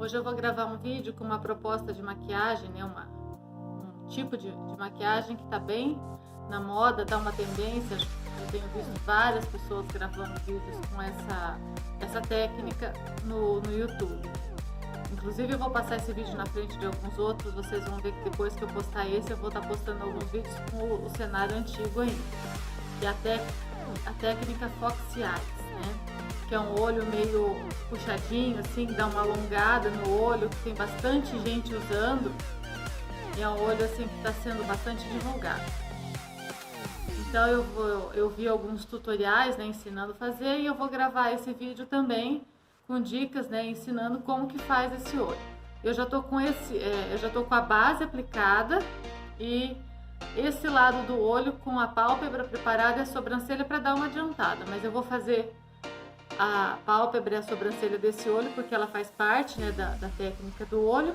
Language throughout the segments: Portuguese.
Hoje eu vou gravar um vídeo com uma proposta de maquiagem, né? Um tipo de maquiagem que está bem na moda, dá uma tendência. Eu tenho visto várias pessoas gravando vídeos com essa técnica no YouTube. Inclusive eu vou passar esse vídeo na frente de alguns outros, vocês vão ver que depois que eu postar esse, eu vou estar postando alguns vídeos com o cenário antigo ainda. E a técnica Fox Eyes, né? Que é um olho meio puxadinho, assim, que dá uma alongada no olho, que tem bastante gente usando. E é um olho assim que está sendo bastante divulgado. Então eu vi alguns tutoriais, né, ensinando a fazer, e eu vou gravar esse vídeo também com dicas, né, ensinando como que faz esse olho. Eu já tô com a base aplicada e esse lado do olho com a pálpebra preparada e a sobrancelha para dar uma adiantada, mas eu vou fazer a pálpebra e a sobrancelha desse olho porque ela faz parte, né, da técnica do olho.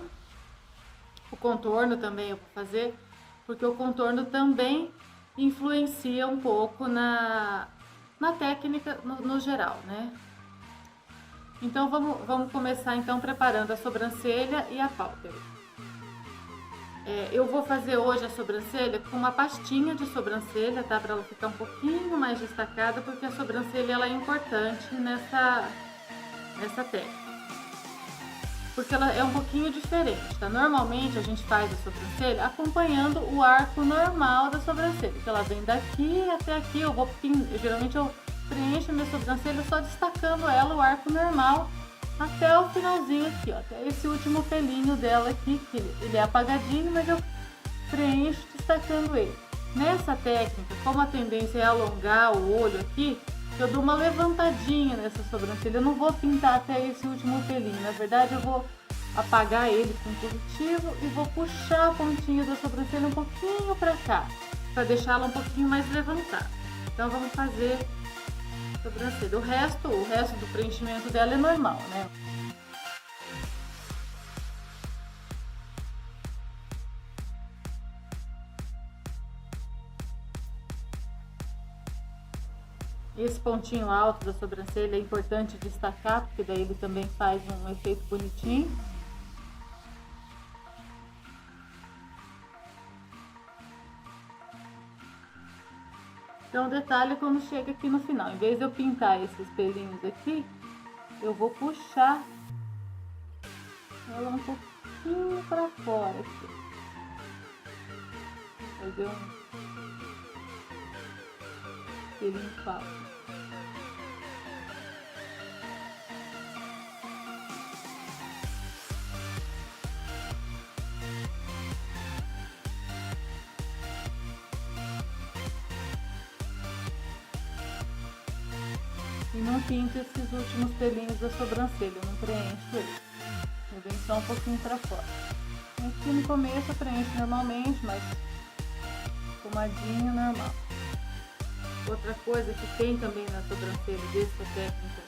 O contorno também eu vou fazer, porque o contorno também influencia um pouco na técnica no geral, né? Então vamos começar então preparando a sobrancelha e a pálpebra. Eu vou fazer hoje a sobrancelha com uma pastinha de sobrancelha, tá? Para ela ficar um pouquinho mais destacada, porque a sobrancelha ela é importante nessa técnica. Porque ela é um pouquinho diferente, tá? Normalmente a gente faz a sobrancelha acompanhando o arco normal da sobrancelha, que ela vem daqui até aqui. Geralmente eu preencho a minha sobrancelha só destacando ela, o arco normal, até o finalzinho aqui, ó, até esse último pelinho dela aqui, que ele é apagadinho, mas eu preencho destacando ele. Nessa técnica, como a tendência é alongar o olho aqui, eu dou uma levantadinha nessa sobrancelha. Eu não vou pintar até esse último pelinho, na verdade eu vou apagar ele com positivo e vou puxar a pontinha da sobrancelha um pouquinho para cá, para deixá-la um pouquinho mais levantada. Então vamos fazer a sobrancelha. O resto do preenchimento dela é normal, né? Esse pontinho alto da sobrancelha é importante destacar, porque daí ele também faz um efeito bonitinho. Então o detalhe é quando chega aqui no final, em vez de eu pintar esses pelinhos aqui, eu vou puxar ela um pouquinho para fora aqui. Fazer um pelinho falso. E não pinto esses últimos pelinhos da sobrancelha, eu não preencho eles. Eu venho só um pouquinho para fora. Aqui no começo eu preencho normalmente, mas espumadinho normal. Outra coisa que tem também na sobrancelha dessa técnica,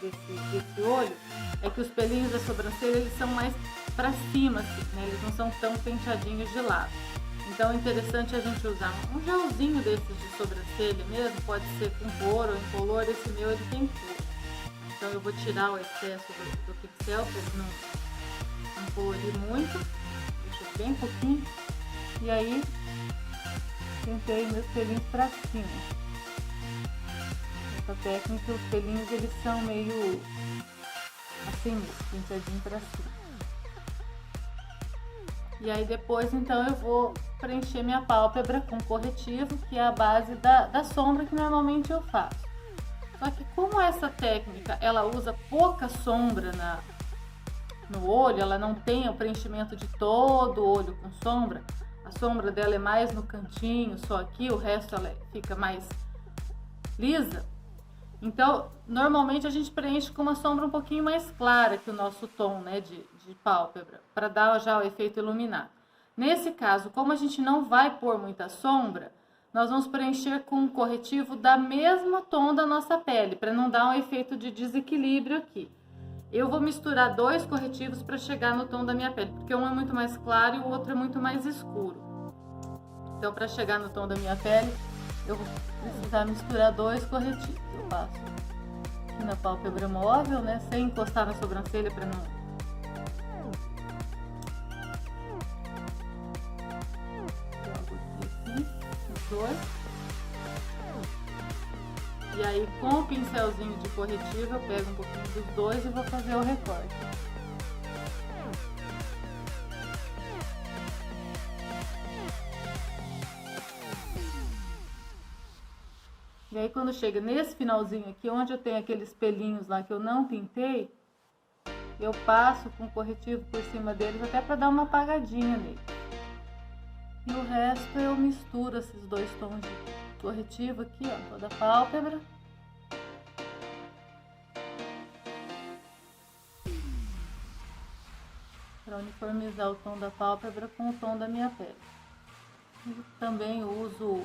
desse olho, é que os pelinhos da sobrancelha eles são mais para cima, assim, né? Eles não são tão penteadinhos de lado. Então é interessante a gente usar um gelzinho desses de sobrancelha mesmo, pode ser com couro ou incolor. Esse meu ele tem couro. Então eu vou tirar o excesso do pincel para ele não colorir muito, deixo bem pouquinho, e aí pentei meus pelinhos para cima. Essa técnica, os pelinhos eles são meio assim, penteadinho para cima. E aí depois então eu vou preencher minha pálpebra com corretivo, que é a base da sombra que normalmente eu faço. Só que como essa técnica ela usa pouca sombra no olho, ela não tem o preenchimento de todo o olho com sombra, a sombra dela é mais no cantinho, só aqui, o resto ela fica mais lisa. Então, normalmente a gente preenche com uma sombra um pouquinho mais clara que o nosso tom, né, de pálpebra, para dar já o efeito iluminado. Nesse caso, como a gente não vai pôr muita sombra, nós vamos preencher com um corretivo da mesma tom da nossa pele, para não dar um efeito de desequilíbrio aqui. Eu vou misturar dois corretivos para chegar no tom da minha pele, porque um é muito mais claro e o outro é muito mais escuro. Então, para chegar no tom da minha pele, eu vou precisar misturar dois corretivos. Eu passo aqui na pálpebra móvel, né? Sem encostar na sobrancelha para não... Jogo aqui, os dois. E aí, com o pincelzinho de corretivo, eu pego um pouquinho dos dois e vou fazer o recorte. E aí, quando chega nesse finalzinho aqui, onde eu tenho aqueles pelinhos lá que eu não pintei, eu passo com corretivo por cima deles até para dar uma apagadinha neles. E o resto eu misturo esses dois tons de corretivo aqui, ó, toda a pálpebra. Para uniformizar o tom da pálpebra com o tom da minha pele. E também uso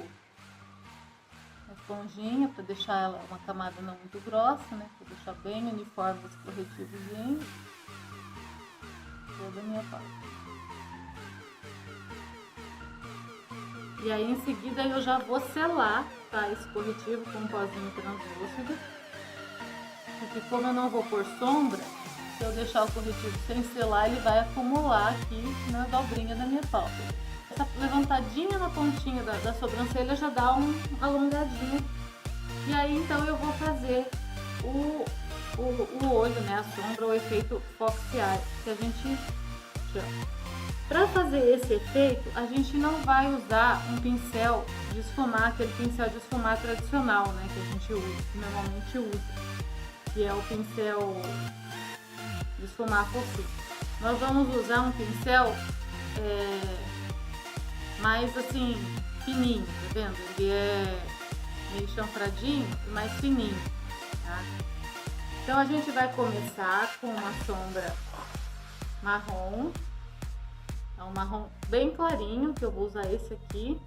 a esponjinha para deixar ela uma camada não muito grossa, né? Para deixar bem uniforme esse corretivozinho. Toda a minha pálpebra. E aí em seguida eu já vou selar, tá, esse corretivo com um pozinho translúcido. Porque como eu não vou pôr sombra, se eu deixar o corretivo sem selar, ele vai acumular aqui na dobrinha da minha pálpebra. Essa levantadinha na pontinha da sobrancelha já dá um alongadinho. E aí então eu vou fazer o olho, né, a sombra, o efeito fox eye, que a gente chama. Para fazer esse efeito, a gente não vai usar um pincel de esfumar, aquele pincel de esfumar tradicional, né, que a gente usa, que normalmente usa, que é o pincel de esfumar focinho. Nós vamos usar um pincel mais assim, fininho, tá vendo? Ele é meio chanfradinho e mais fininho, tá? Então a gente vai começar com uma sombra marrom. É um marrom bem clarinho, que eu vou usar esse aqui.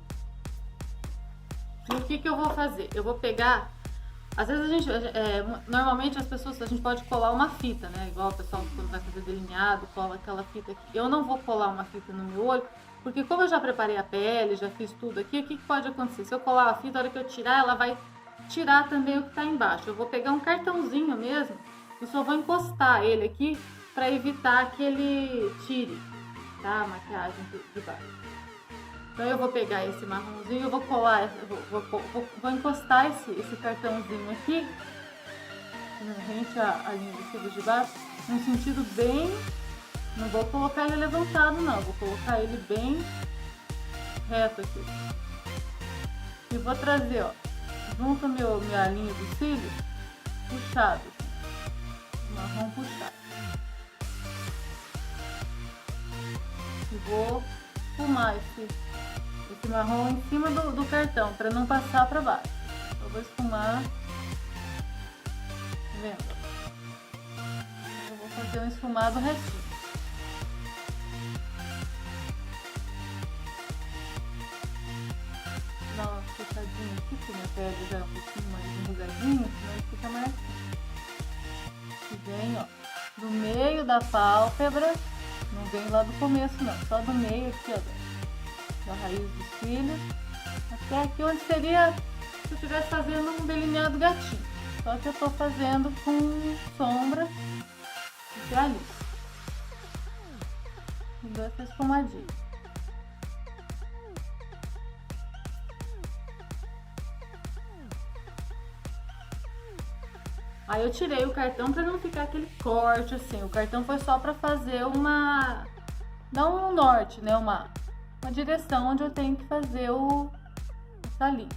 E o que eu vou fazer? Eu vou pegar... Às vezes a gente... normalmente as pessoas... A gente pode colar uma fita, né? Igual o pessoal quando vai fazer delineado, cola aquela fita aqui. Eu não vou colar uma fita no meu olho, porque como eu já preparei a pele, já fiz tudo aqui, o que pode acontecer? Se eu colar a fita, a hora que eu tirar, ela vai tirar também o que tá embaixo. Eu vou pegar um cartãozinho mesmo e só vou encostar ele aqui para evitar que ele tire, tá? A maquiagem de baixo. Então eu vou pegar esse marronzinho, eu vou colar, vou encostar esse cartãozinho aqui, rente a linha de cílios de baixo, num sentido bem... Não vou colocar ele levantado não, vou colocar ele bem reto aqui. E vou trazer, ó, junto a minha linha dos cílios, puxado, marrom puxado. E vou esfumar esse marrom em cima do cartão, para não passar para baixo. Eu vou esfumar, tá vendo? Eu vou fazer um esfumado retinho. Dar uma puxadinha aqui, porque minha pele já é um pouquinho mais enrugadinha, senão ele fica mais assim. E vem, ó, do meio da pálpebra, não vem lá do começo não, só do meio aqui, ó, da raiz dos cílios, até aqui onde seria se eu estivesse fazendo um delineado gatinho. Só que eu tô fazendo com sombra e ali. E dou essa esfumadinha. Aí eu tirei o cartão para não ficar aquele corte assim. O cartão foi só para fazer não um norte, né? Uma direção onde eu tenho que fazer essa linha.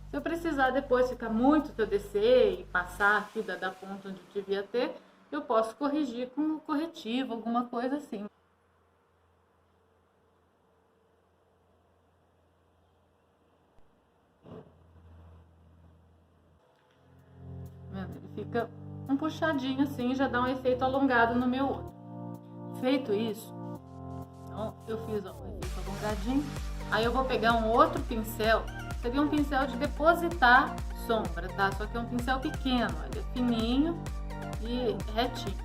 Se eu precisar depois ficar muito se eu descer e passar aqui da ponta onde eu devia ter, eu posso corrigir com corretivo, alguma coisa assim. Ele fica um puxadinho assim, já dá um efeito alongado no meu olho. Feito isso, então eu fiz ó, um efeito alongadinho. Aí eu vou pegar um outro pincel, seria um pincel de depositar sombra, tá? Só que é um pincel pequeno, ele é fininho e retinho.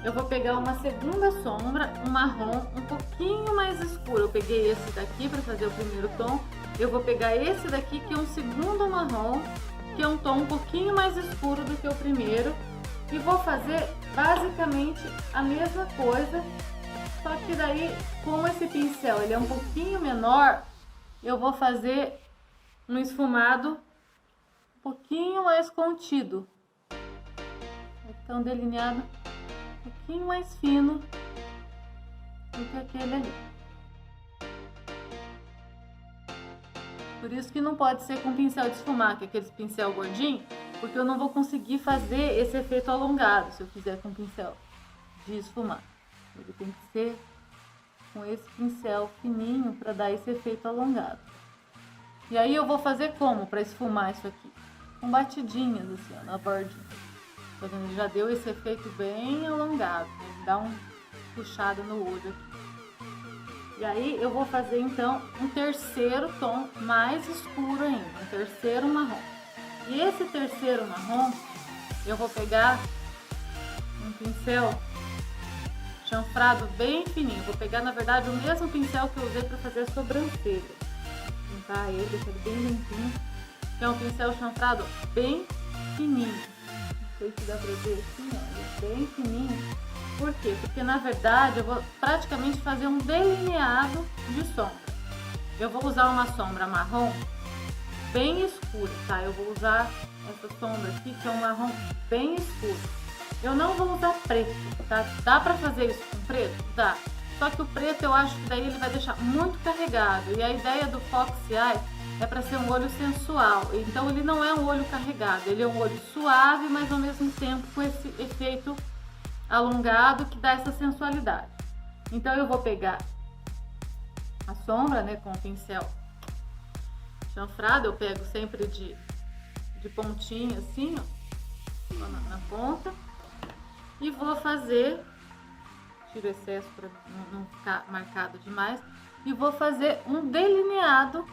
eu vou pegar uma segunda sombra, um marrom um pouquinho mais escuro. Eu peguei esse daqui para fazer o primeiro tom. Eu vou pegar esse daqui, que é um segundo marrom, que é um tom um pouquinho mais escuro do que o primeiro. E vou fazer basicamente a mesma coisa, só que daí, como esse pincel ele é um pouquinho menor, eu vou fazer um esfumado um pouquinho mais contido. Então, delineado um pouquinho mais fino do que aquele ali. Por isso que não pode ser com pincel de esfumar, que é aquele pincel gordinho, porque eu não vou conseguir fazer esse efeito alongado se eu fizer com pincel de esfumar. Ele tem que ser com esse pincel fininho para dar esse efeito alongado. E aí eu vou fazer como para esfumar isso aqui? Com batidinhas assim, ó, na bordinha. Tá vendo? Já deu esse efeito bem alongado, né? Dá uma puxada no olho aqui. E aí eu vou fazer então um terceiro tom mais escuro ainda, um terceiro marrom. E esse terceiro marrom, eu vou pegar um pincel chanfrado bem fininho. Vou pegar, na verdade, o mesmo pincel que eu usei para fazer a sobrancelha. Vou pintar ele, deixar ele bem limpinho. Que é um pincel chanfrado bem fininho. Não sei se dá pra ver assim, ó, bem fininho. Por quê? Porque, na verdade, eu vou praticamente fazer um delineado de sombra. Eu vou usar uma sombra marrom bem escura, tá? Eu vou usar essa sombra aqui, que é um marrom bem escuro. Eu não vou usar preto, tá? Dá pra fazer isso com preto? Dá. Só que o preto eu acho que daí ele vai deixar muito carregado. E a ideia do Fox Eye é para ser um olho sensual. Então ele não é um olho carregado, ele é um olho suave, mas ao mesmo tempo com esse efeito alongado que dá essa sensualidade. Então eu vou pegar a sombra, né, com o pincel chanfrado. Eu pego sempre de pontinha assim, ó, na ponta, e vou fazer, tiro o excesso para não ficar marcado demais, e vou fazer um delineado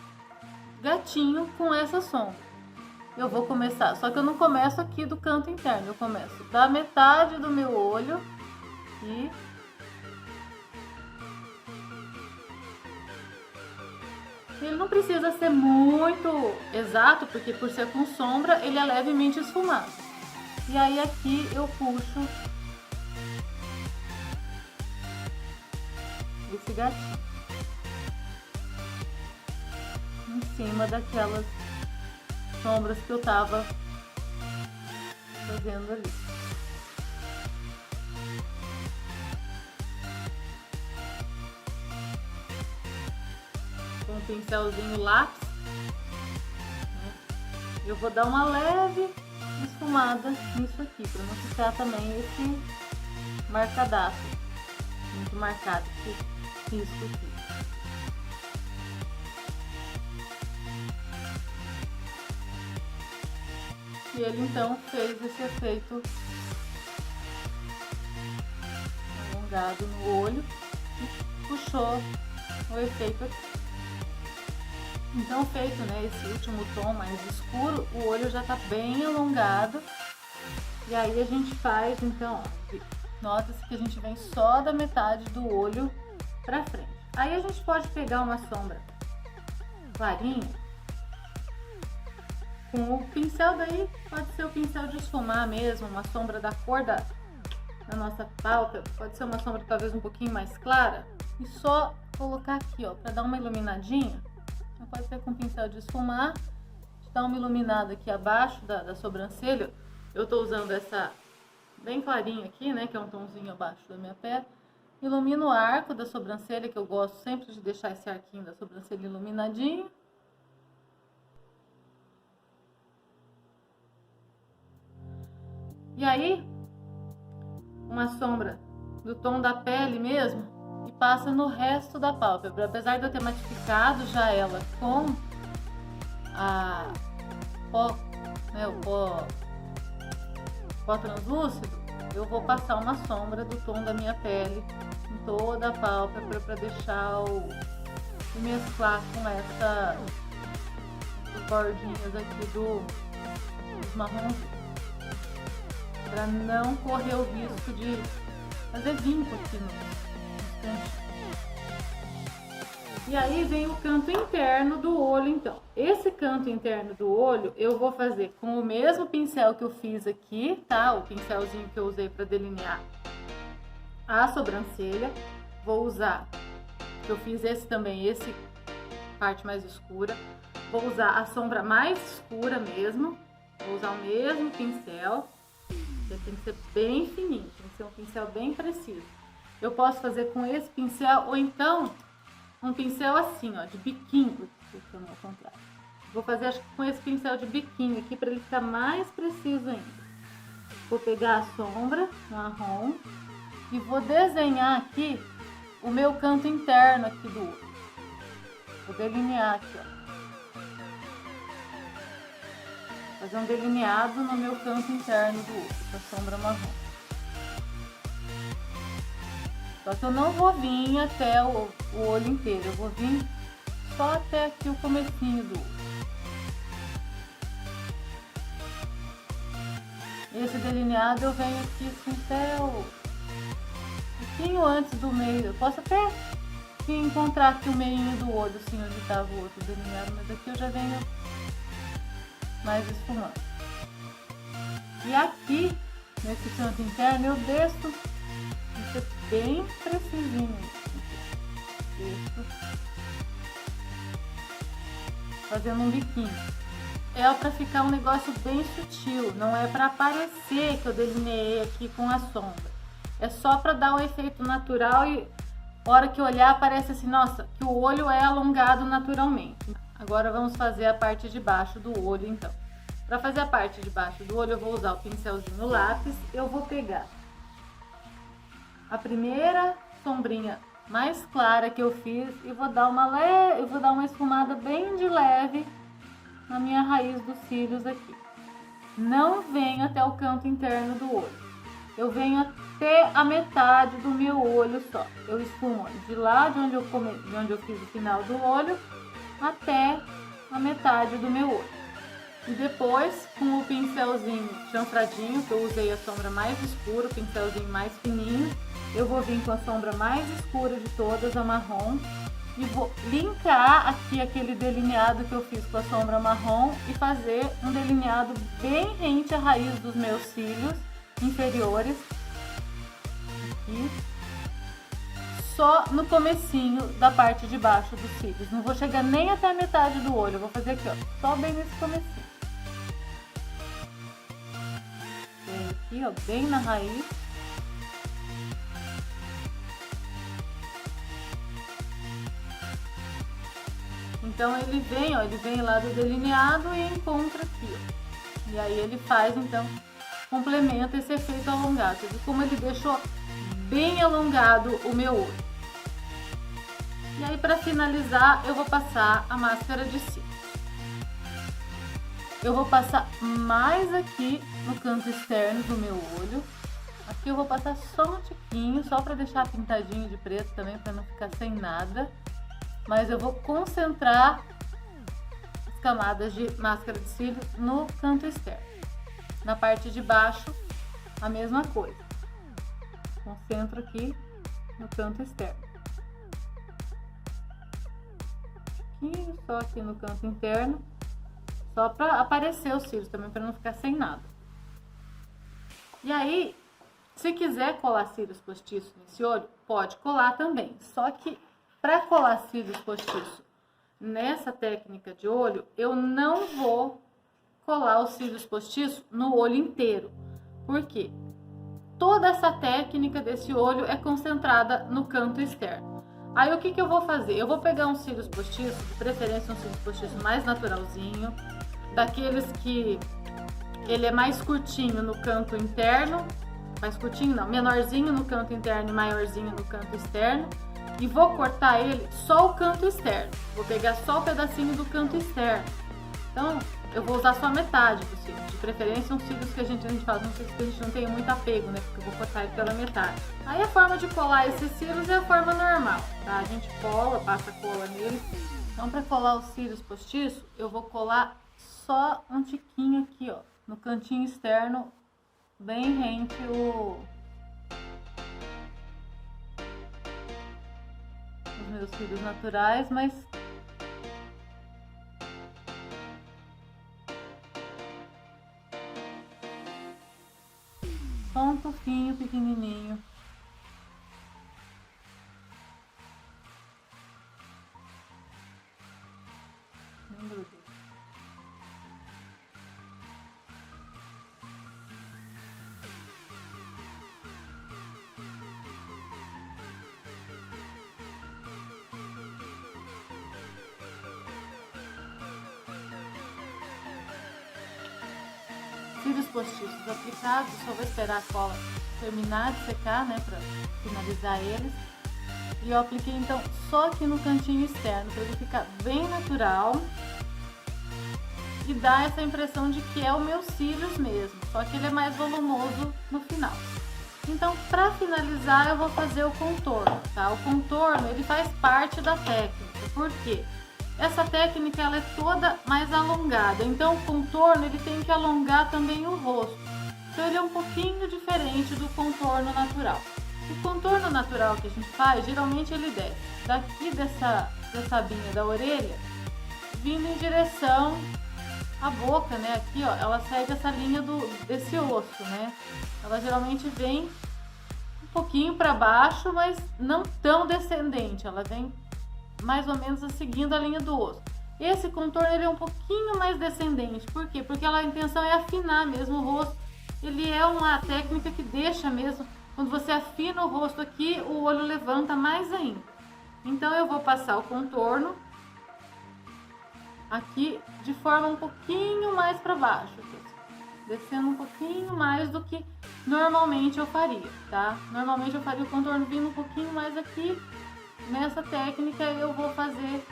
gatinho com essa sombra. Eu vou começar, só que eu não começo aqui do canto interno, eu começo da metade do meu olho e ele não precisa ser muito exato, porque por ser com sombra ele é levemente esfumado. E aí aqui eu puxo esse gatinho em cima daquelas sombras que eu tava fazendo ali. Com um pincelzinho lápis, né? Eu vou dar uma leve esfumada nisso aqui, para não ficar também esse marcadaço muito marcado, esse risco aqui. E ele então fez esse efeito alongado no olho e puxou o efeito aqui. Então feito, né, esse último tom mais escuro, o olho já tá bem alongado. E aí a gente faz então, ó, nota-se que a gente vem só da metade do olho pra frente. Aí a gente pode pegar uma sombra clarinha com o pincel, daí pode ser o pincel de esfumar mesmo, uma sombra da cor da nossa pálpebra, pode ser uma sombra talvez um pouquinho mais clara, e só colocar aqui, ó, para dar uma iluminadinha. Pode ser com pincel de esfumar, dar uma iluminada aqui abaixo da sobrancelha. Eu tô usando essa bem clarinha aqui, né, que é um tomzinho abaixo da minha pele. Ilumino o arco da sobrancelha, que eu gosto sempre de deixar esse arquinho da sobrancelha iluminadinho. E aí, uma sombra do tom da pele mesmo, e passa no resto da pálpebra. Apesar de eu ter matificado já ela com a pó, né, o pó translúcido, eu vou passar uma sombra do tom da minha pele em toda a pálpebra para deixar e mesclar com essas bordinhas aqui dos marrons, para não correr o risco de fazer vinco aqui nos cantinhos. E aí vem o canto interno do olho, então. Esse canto interno do olho eu vou fazer com o mesmo pincel que eu fiz aqui, tá? O pincelzinho que eu usei para delinear a sobrancelha. Vou usar, eu fiz esse também, esse parte mais escura. Vou usar a sombra mais escura mesmo. Vou usar o mesmo pincel. Tem que ser bem fininho, tem que ser um pincel bem preciso. Eu posso fazer com esse pincel ou então um pincel assim, ó, de biquinho. Deixa eu ao contrário. Vou fazer acho que com esse pincel de biquinho aqui para ele ficar mais preciso ainda. Vou pegar a sombra marrom e vou desenhar aqui o meu canto interno aqui do olho. Vou delinear aqui, ó. Fazer um delineado no meu canto interno do olho com a sombra marrom. Só que eu não vou vir até o olho inteiro, eu vou vir só até aqui o comecinho do olho. Esse delineado eu venho aqui assim até um pouquinho antes do meio. Eu posso até encontrar aqui o meinho do olho, assim, onde estava o outro delineado, mas aqui eu já venho mais esfumando. E aqui, nesse canto interno, eu desço bem precisinho. Desço, fazendo um biquinho. É para ficar um negócio bem sutil, não é para aparecer que eu delineei aqui com a sombra. É só para dar um efeito natural e a hora que olhar parece assim, nossa, que o olho é alongado naturalmente. Agora vamos fazer a parte de baixo do olho, então. Para fazer a parte de baixo do olho, eu vou usar o pincelzinho lápis. Eu vou pegar a primeira sombrinha mais clara que eu fiz e vou dar uma esfumada bem de leve na minha raiz dos cílios aqui. Não venho até o canto interno do olho. Eu venho até a metade do meu olho só. Eu esfumo de lá de onde eu fiz o final do olho até a metade do meu olho. E depois, com o pincelzinho chanfradinho, que eu usei a sombra mais escura, o pincelzinho mais fininho, eu vou vir com a sombra mais escura de todas, a marrom, e vou linkar aqui aquele delineado que eu fiz com a sombra marrom e fazer um delineado bem rente à raiz dos meus cílios inferiores. Aqui. Só no comecinho da parte de baixo dos cílios. Não vou chegar nem até a metade do olho, eu vou fazer aqui, ó, só bem nesse comecinho. Aqui, ó, bem na raiz. Então ele vem lá do delineado e encontra aqui, ó. E aí ele faz, então, complementa esse efeito alongado. Você viu como ele deixou bem alongado o meu olho. E aí, para finalizar, eu vou passar a máscara de cílios. Eu vou passar mais aqui no canto externo do meu olho. Aqui eu vou passar só um tiquinho, só para deixar pintadinho de preto também, para não ficar sem nada. Mas eu vou concentrar as camadas de máscara de cílios no canto externo. Na parte de baixo, a mesma coisa. Concentro aqui no canto externo. E só aqui no canto interno, só para aparecer os cílios também, para não ficar sem nada. E aí, se quiser colar cílios postiços nesse olho, pode colar também. Só que para colar cílios postiços nessa técnica de olho, eu não vou colar os cílios postiços no olho inteiro. Por quê? Toda essa técnica desse olho é concentrada no canto externo. Aí o que eu vou fazer? Eu vou pegar uns cílios postiços, de preferência um cílios postiço mais naturalzinho, daqueles que ele é mais curtinho no canto interno, mais curtinho não, menorzinho no canto interno e maiorzinho no canto externo. E vou cortar ele só o canto externo. Vou pegar só o pedacinho do canto externo. Então, eu vou usar só metade dos cílios. De preferência, uns cílios que a gente faz, não sei se a gente não tem muito apego, né? Porque eu vou cortar ele pela metade. Aí a forma de colar esses cílios é a forma normal, tá? A gente cola, passa cola nele. Então, para colar os cílios postiços, eu vou colar só um tiquinho aqui, ó. No cantinho externo, bem rente meus cílios naturais, mas só um tufinho pequenininho. Bem grudento. Cílios postiços aplicados, só vou esperar a cola terminar de secar, né, pra finalizar eles. E eu apliquei então só aqui no cantinho externo, para ele ficar bem natural e dar essa impressão de que é o meu cílios mesmo, só que ele é mais volumoso no final. Então, para finalizar, eu vou fazer o contorno, tá? O contorno, ele faz parte da técnica, por quê? Essa técnica, ela é toda mais alongada, então o contorno, ele tem que alongar também o rosto. Então, ele é um pouquinho diferente do contorno natural. O contorno natural que a gente faz, geralmente ele desce daqui dessa abinha da orelha, vindo em direção à boca, né? Aqui, ó, ela segue essa linha desse osso, né? Ela geralmente vem um pouquinho para baixo, mas não tão descendente. Ela vem mais ou menos seguindo a linha do osso. Esse contorno, ele é um pouquinho mais descendente. Por quê? Porque a intenção é afinar mesmo o rosto. Ele é uma técnica que deixa mesmo, quando você afina o rosto aqui, o olho levanta mais ainda. Então, eu vou passar o contorno aqui de forma um pouquinho mais para baixo, descendo um pouquinho mais do que normalmente eu faria, tá? Normalmente eu faria o contorno vindo um pouquinho mais aqui. Nessa técnica eu vou fazer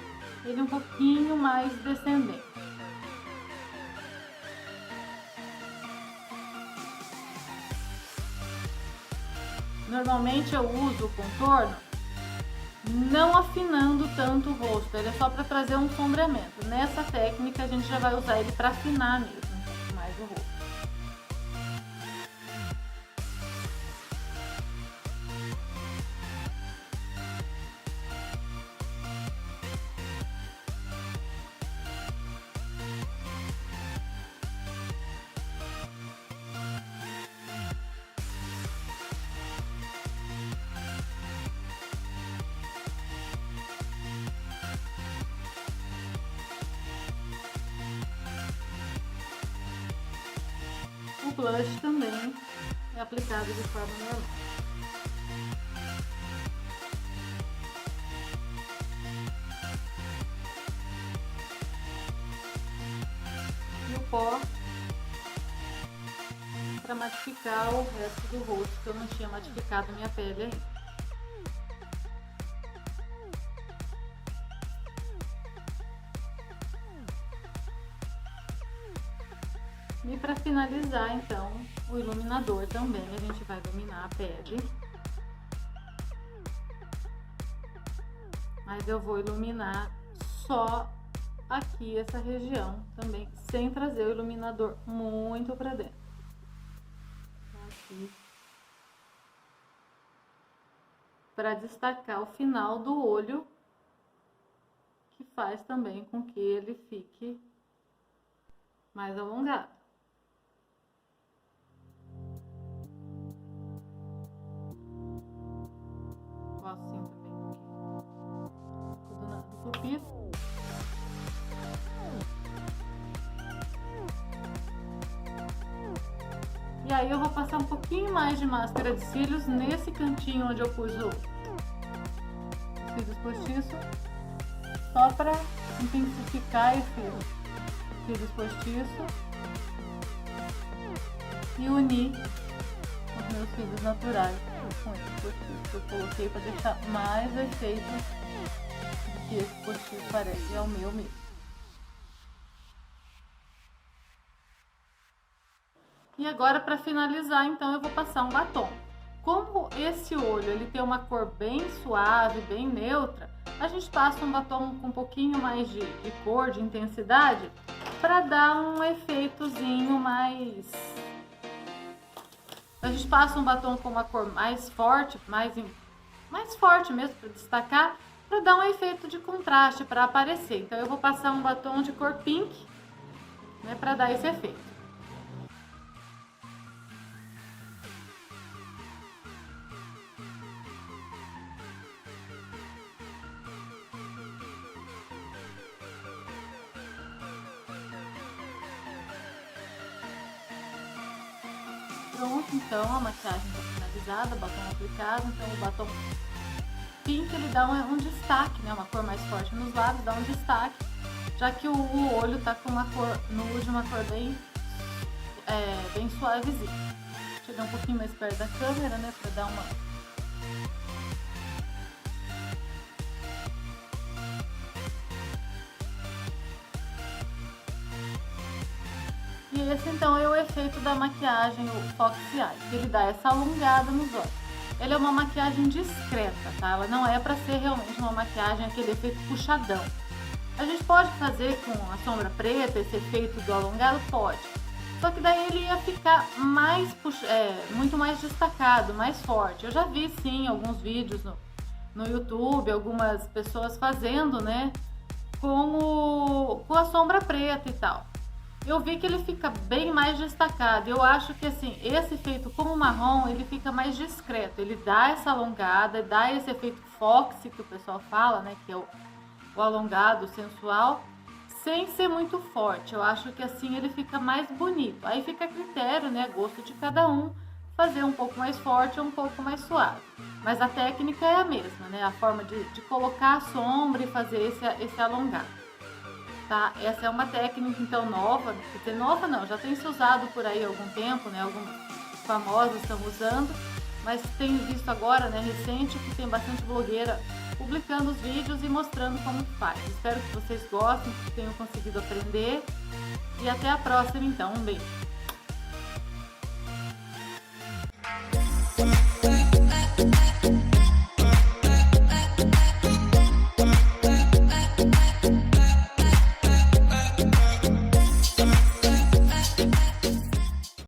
ele um pouquinho mais descendente. Normalmente eu uso o contorno não afinando tanto o rosto, ele é só para trazer um sombreamento. Nessa técnica a gente já vai usar ele para afinar mesmo um pouco mais o rosto. O blush também é aplicado de forma normal. E o pó para matificar o resto do rosto, que eu não tinha matificado minha pele ainda. E para finalizar, então, o iluminador também, a gente vai iluminar a pele. Mas eu vou iluminar só aqui essa região também, sem trazer o iluminador muito para dentro. Aqui. Para destacar o final do olho, que faz também com que ele fique mais alongado. Assim também do pupilo. E aí eu vou passar um pouquinho mais de máscara de cílios nesse cantinho onde eu pus os cílios postiços, só para intensificar esse cílios postiço e unir os meus cílios naturais com esse postiço que eu coloquei para deixar mais efeito do que esse postiço parece, é o meu mesmo. E agora, para finalizar, então, eu vou passar um batom. Como esse olho ele tem uma cor bem suave, bem neutra, a gente passa um batom com um pouquinho mais de cor, de intensidade, para dar um efeitozinho mais... A gente passa um batom com uma cor mais forte, mais forte mesmo, para destacar, para dar um efeito de contraste, para aparecer. Então eu vou passar um batom de cor pink, né, para dar esse efeito. Pronto, então a maquiagem está finalizada, batom aplicado. Então o batom pink ele dá um destaque, né? Uma cor mais forte nos lábios, dá um destaque, já que o olho tá com uma cor nude, de uma cor bem suavezinha. Chegar um pouquinho mais perto da câmera, né? Pra dar uma... E esse então é o efeito da maquiagem, o Foxy Eye, que ele dá essa alongada nos olhos. Ele é uma maquiagem discreta, tá? Ela não é pra ser realmente uma maquiagem, aquele efeito puxadão. A gente pode fazer com a sombra preta esse efeito do alongado? Pode. Só que daí ele ia ficar muito mais destacado, mais forte. Eu já vi sim alguns vídeos no YouTube, algumas pessoas fazendo, né? Com a sombra preta e tal. Eu vi que ele fica bem mais destacado. Eu acho que assim, esse efeito como marrom, ele fica mais discreto. Ele dá essa alongada, dá esse efeito foxy que o pessoal fala, né? Que é o alongado, sensual, sem ser muito forte. Eu acho que assim ele fica mais bonito. Aí fica a critério, né? Gosto de cada um, fazer um pouco mais forte ou um pouco mais suave. Mas a técnica é a mesma, né? A forma de colocar a sombra e fazer esse alongado. Tá? Essa é uma técnica então nova, quer dizer, nova não, já tem se usado por aí há algum tempo, né? Algumas famosas estão usando, mas tenho visto agora, né, recente, que tem bastante blogueira publicando os vídeos e mostrando como faz. Espero que vocês gostem, que tenham conseguido aprender e até a próxima então, um beijo!